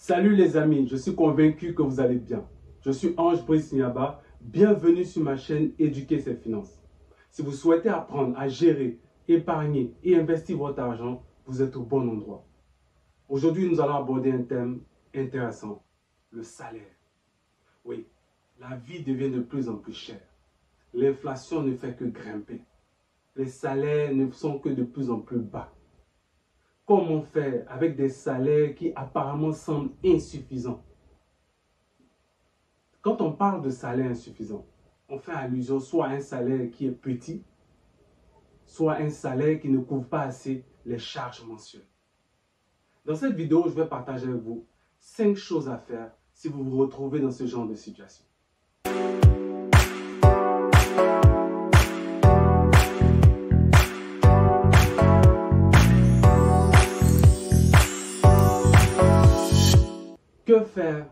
Salut les amis, je suis convaincu que vous allez bien. Je suis Ange Brice Niaba, bienvenue sur ma chaîne Éduquer ses finances. Si vous souhaitez apprendre à gérer, épargner et investir votre argent, vous êtes au bon endroit. Aujourd'hui, nous allons aborder un thème intéressant, le salaire. Oui, la vie devient de plus en plus chère. L'inflation ne fait que grimper. Les salaires ne sont que de plus en plus bas. Comment faire avec des salaires qui apparemment semblent insuffisants? Quand on parle de salaire insuffisant, on fait allusion soit à un salaire qui est petit, soit à un salaire qui ne couvre pas assez les charges mensuelles. Dans cette vidéo, je vais partager avec vous 5 choses à faire si vous vous retrouvez dans ce genre de situation. Que faire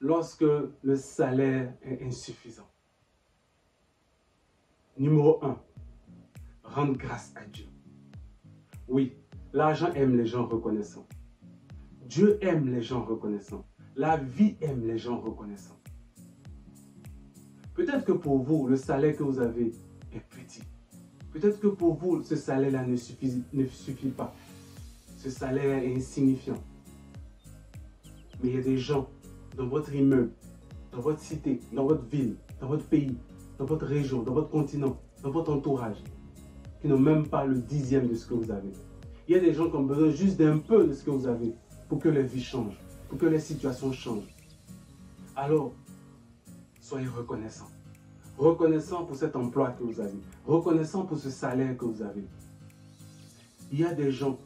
lorsque le salaire est insuffisant? Numéro 1, rendre grâce à Dieu. Oui, l'argent aime les gens reconnaissants. Dieu aime les gens reconnaissants. La vie aime les gens reconnaissants. Peut-être que pour vous, le salaire que vous avez est petit. Peut-être que pour vous, ce salaire-là ne suffit pas. Ce salaire est insignifiant. Mais il y a des gens dans votre immeuble, dans votre cité, dans votre ville, dans votre pays, dans votre région, dans votre continent, dans votre entourage, qui n'ont même pas le 10e de ce que vous avez. Il y a des gens qui ont besoin juste d'un peu de ce que vous avez pour que les vies changent, pour que les situations changent. Alors, soyez reconnaissants. Reconnaissants pour cet emploi que vous avez. Reconnaissants pour ce salaire que vous avez. Il y a des gens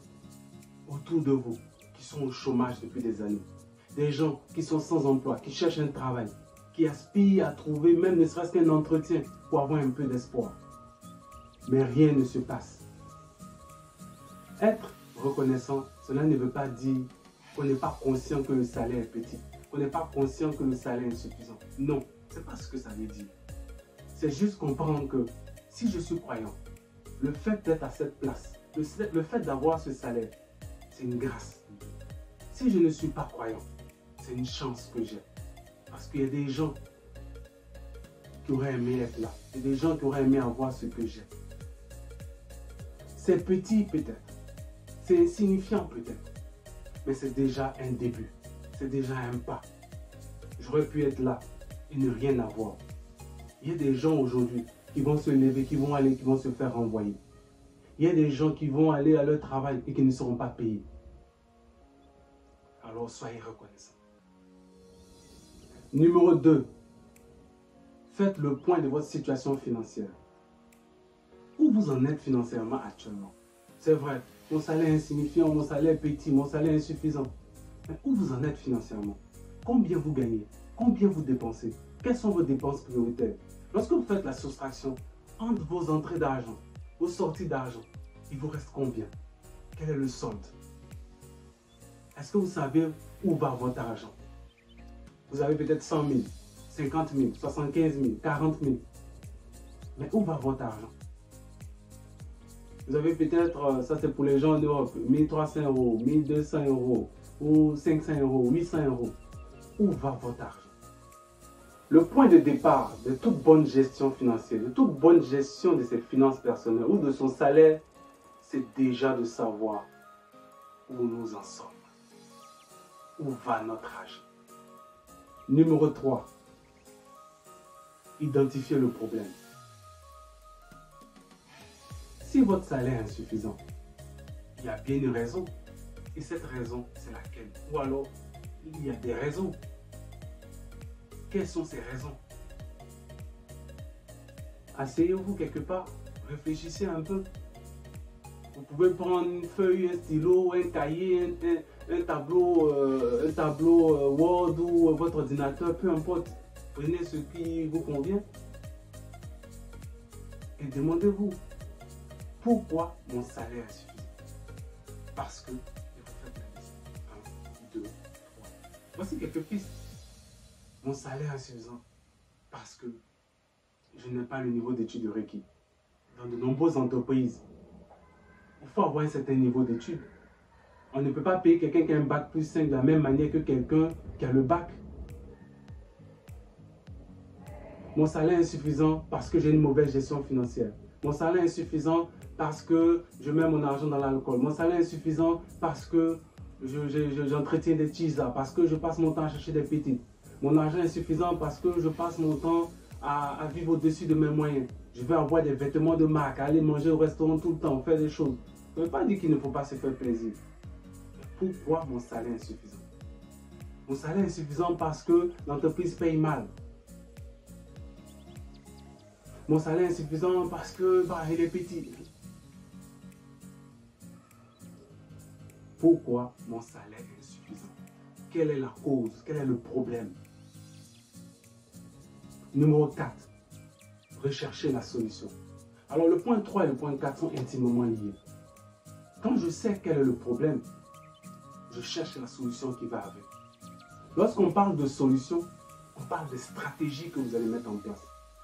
autour de vous qui sont au chômage depuis des années. Des gens qui sont sans emploi, qui cherchent un travail, qui aspirent à trouver même ne serait-ce qu'un entretien pour avoir un peu d'espoir. Mais rien ne se passe. Être reconnaissant, cela ne veut pas dire qu'on n'est pas conscient que le salaire est petit, qu'on n'est pas conscient que le salaire est insuffisant. Non, ce n'est pas ce que ça veut dire. C'est juste comprendre que si je suis croyant, le fait d'être à cette place, le fait d'avoir ce salaire, c'est une grâce. Si je ne suis pas croyant, c'est une chance que j'ai. Parce qu'il y a des gens qui auraient aimé être là. Il y a des gens qui auraient aimé avoir ce que j'ai. C'est petit peut-être. C'est insignifiant peut-être. Mais c'est déjà un début. C'est déjà un pas. J'aurais pu être là et ne rien avoir. Il y a des gens aujourd'hui qui vont se lever, qui vont aller, qui vont se faire renvoyer. Il y a des gens qui vont aller à leur travail et qui ne seront pas payés. Alors soyez reconnaissants. Numéro 2, faites le point de votre situation financière. Où vous en êtes financièrement actuellement? C'est vrai, mon salaire est insignifiant, mon salaire est petit, mon salaire est insuffisant. Mais où vous en êtes financièrement? Combien vous gagnez? Combien vous dépensez? Quelles sont vos dépenses prioritaires? Lorsque vous faites la soustraction entre vos entrées d'argent, vos sorties d'argent, il vous reste combien? Quel est le solde? Est-ce que vous savez où va votre argent? Vous avez peut-être 100 000, 50 000, 75 000, 40 000. Mais où va votre argent? Vous avez peut-être, ça c'est pour les gens en Europe, 1300 euros, 1200 euros, ou 500 euros, 800 euros. Où va votre argent? Le point de départ de toute bonne gestion financière, de toute bonne gestion de ses finances personnelles ou de son salaire, c'est déjà de savoir où nous en sommes. Où va notre argent? Numéro 3, identifier le problème. Si votre salaire est insuffisant, il y a bien une raison. Et cette raison, c'est laquelle? Ou alors, il y a des raisons. Quelles sont ces raisons? Asseyez-vous quelque part, réfléchissez un peu. Vous pouvez prendre une feuille, un stylo, un cahier, un tableau Word ou votre ordinateur, peu importe. Prenez ce qui vous convient et demandez-vous pourquoi mon salaire est suffisant. Parce que, et vous faites la liste. 1, 2, 3. Voici quelques pistes. Mon salaire est suffisant parce que je n'ai pas le niveau d'études requis. Dans de nombreuses entreprises, il faut avoir un certain niveau d'études. On ne peut pas payer quelqu'un qui a un bac plus 5 de la même manière que quelqu'un qui a le bac. Mon salaire est insuffisant parce que j'ai une mauvaise gestion financière. Mon salaire est insuffisant parce que je mets mon argent dans l'alcool. Mon salaire est insuffisant parce que j'entretiens des teasers, parce que je passe mon temps à chercher des pépites. Mon argent est insuffisant parce que je passe mon temps à vivre au-dessus de mes moyens. Je vais avoir des vêtements de marque, aller manger au restaurant tout le temps, faire des choses. Je ne veux pas dire qu'il ne faut pas se faire plaisir. Pourquoi mon salaire est insuffisant? Mon salaire est insuffisant parce que l'entreprise paye mal. Mon salaire est insuffisant parce que il est petit. Pourquoi mon salaire est insuffisant? Quelle est la cause? Quel est le problème? Numéro 4. Rechercher la solution. Alors le point 3 et le point 4 sont intimement liés. Quand je sais quel est le problème, je cherche la solution qui va avec. Lorsqu'on parle de solution, on parle des stratégies que vous allez mettre en place.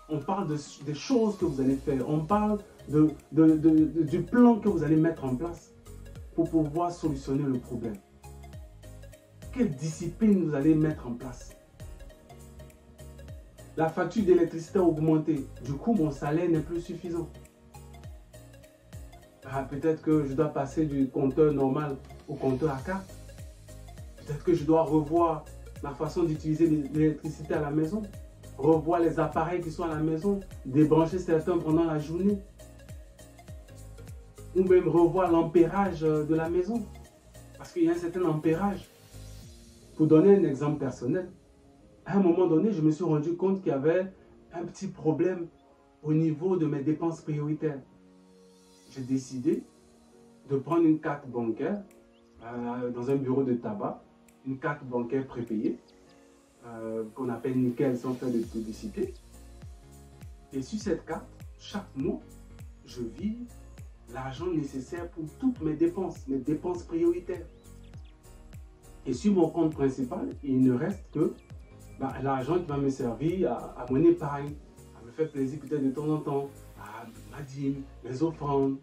On parle des choses que vous allez faire. On parle du plan que vous allez mettre en place pour pouvoir solutionner le problème. Quelle discipline vous allez mettre en place? La facture d'électricité a augmenté. Du coup, mon salaire n'est plus suffisant. Peut-être que je dois passer du compteur normal au compteur à carte. Peut-être que je dois revoir la façon d'utiliser l'électricité à la maison. Revoir les appareils qui sont à la maison. Débrancher certains pendant la journée. Ou même revoir l'ampérage de la maison. Parce qu'il y a un certain ampérage. Pour donner un exemple personnel, à un moment donné, je me suis rendu compte qu'il y avait un petit problème au niveau de mes dépenses prioritaires. J'ai décidé de prendre une carte bancaire dans un bureau de tabac, une carte bancaire prépayée, qu'on appelle nickel sans faire de publicité. Et sur cette carte, chaque mois, je vire l'argent nécessaire pour toutes mes dépenses prioritaires. Et sur mon compte principal, il ne reste que l'argent qui va me servir à mon épargne, à me faire plaisir peut-être de temps en temps, à ma dîme, mes offrandes,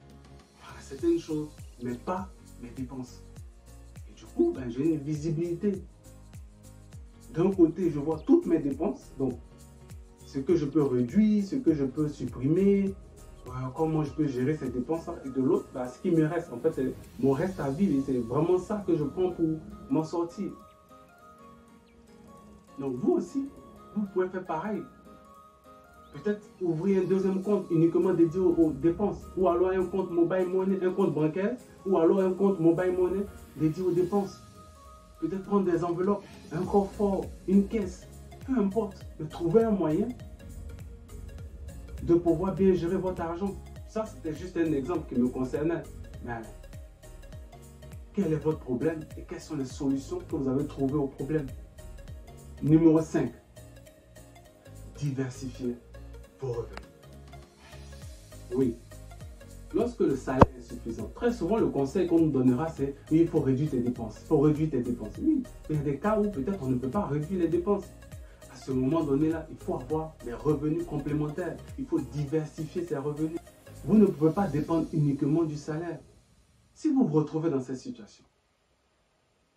à certaines choses, mais pas mes dépenses. Et du coup, j'ai une visibilité. D'un côté, je vois toutes mes dépenses, donc ce que je peux réduire, ce que je peux supprimer, comment je peux gérer ces dépenses. Et de l'autre, ce qui me reste, en fait, c'est mon reste à vivre. Et c'est vraiment ça que je prends pour m'en sortir. Donc vous aussi, vous pouvez faire pareil. Peut-être ouvrir un deuxième compte uniquement dédié aux dépenses. Ou alors un compte mobile money, un compte bancaire. Ou alors un compte mobile money dédié aux dépenses. Peut-être prendre des enveloppes, un coffre-fort, une caisse. Peu importe. De trouver un moyen de pouvoir bien gérer votre argent. Ça, c'était juste un exemple qui me concernait. Mais quel est votre problème et quelles sont les solutions que vous avez trouvées au problème? Numéro 5. Diversifier vos revenus. Oui. Lorsque le salaire est insuffisant, très souvent le conseil qu'on nous donnera, c'est oui, il faut réduire tes dépenses. Il faut réduire tes dépenses. Oui, il y a des cas où peut-être on ne peut pas réduire les dépenses. À ce moment-donné-là, il faut avoir des revenus complémentaires. Il faut diversifier ses revenus. Vous ne pouvez pas dépendre uniquement du salaire. Si vous vous retrouvez dans cette situation,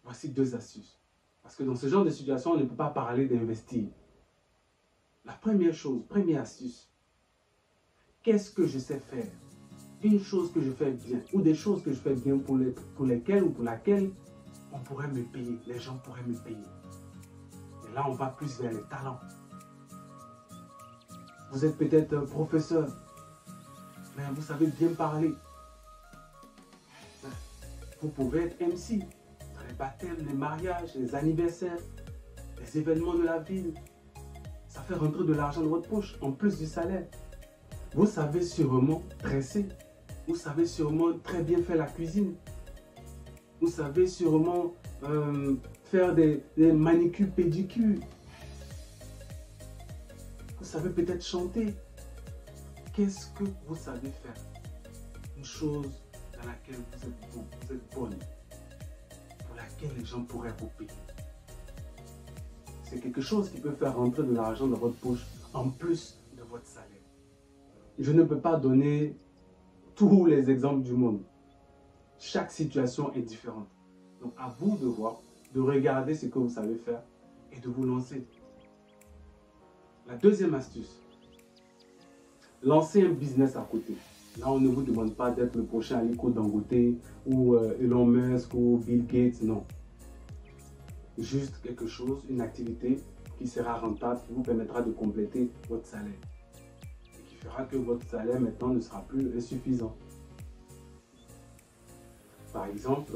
voici 2 astuces. Parce que dans ce genre de situation, on ne peut pas parler d'investir. La première chose, première astuce, qu'est-ce que je sais faire? Une chose que je fais bien, ou des choses que je fais bien pour lesquelles ou pour laquelle on pourrait me payer, les gens pourraient me payer. Et là, on va plus vers les talents. Vous êtes peut-être professeur, mais vous savez bien parler. Vous pouvez être MC. Les baptêmes, les mariages, les anniversaires, les événements de la ville. Ça fait rentrer de l'argent dans votre poche, en plus du salaire. Vous savez sûrement dresser. Vous savez sûrement très bien faire la cuisine. Vous savez sûrement faire des manicures, pédicures. Vous savez peut-être chanter. Qu'est-ce que vous savez faire? Une chose dans laquelle vous êtes bon, vous êtes bonne. Laquelle les gens pourraient vous payer. C'est quelque chose qui peut faire rentrer de l'argent dans votre poche en plus de votre salaire. Je ne peux pas donner tous les exemples du monde. Chaque situation est différente. Donc, à vous de voir, de regarder ce que vous savez faire et de vous lancer. La deuxième astuce, lancer un business à côté. Là, on ne vous demande pas d'être le prochain Aliko Dangote ou Elon Musk ou Bill Gates, non. Juste quelque chose, une activité qui sera rentable, qui vous permettra de compléter votre salaire. Et qui fera que votre salaire maintenant ne sera plus insuffisant. Par exemple,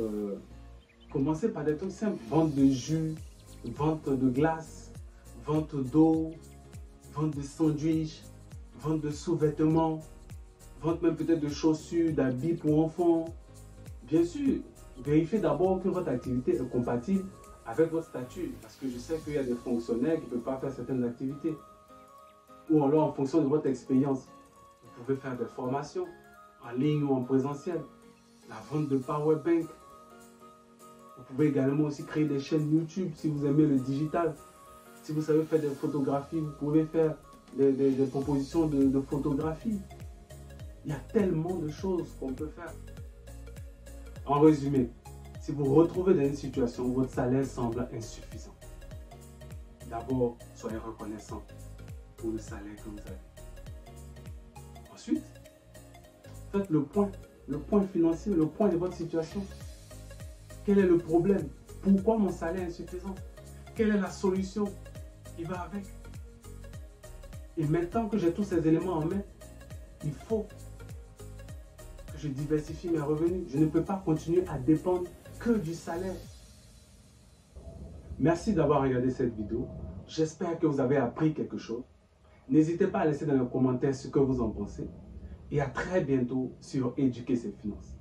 commencez par des trucs simples. Vente de jus, vente de glace, vente d'eau, vente de sandwich, vente de sous-vêtements, vente même peut-être de chaussures, d'habits pour enfants. Bien sûr, vérifiez d'abord que votre activité est compatible avec votre statut. Parce que je sais qu'il y a des fonctionnaires qui ne peuvent pas faire certaines activités. Ou alors en fonction de votre expérience, vous pouvez faire des formations en ligne ou en présentiel. La vente de power bank. Vous pouvez également aussi créer des chaînes YouTube si vous aimez le digital. Si vous savez faire des photographies, vous pouvez faire des propositions de photographie. Il y a tellement de choses qu'on peut faire. En résumé, si vous vous retrouvez dans une situation où votre salaire semble insuffisant, d'abord, soyez reconnaissant pour le salaire que vous avez. Ensuite, faites le point financier, le point de votre situation. Quel est le problème? Pourquoi mon salaire est insuffisant? Quelle est la solution qui va avec? Et maintenant que j'ai tous ces éléments en main, il faut que je diversifie mes revenus. Je ne peux pas continuer à dépendre que du salaire. Merci d'avoir regardé cette vidéo. J'espère que vous avez appris quelque chose. N'hésitez pas à laisser dans les commentaires ce que vous en pensez. Et à très bientôt sur Éduquer ses finances.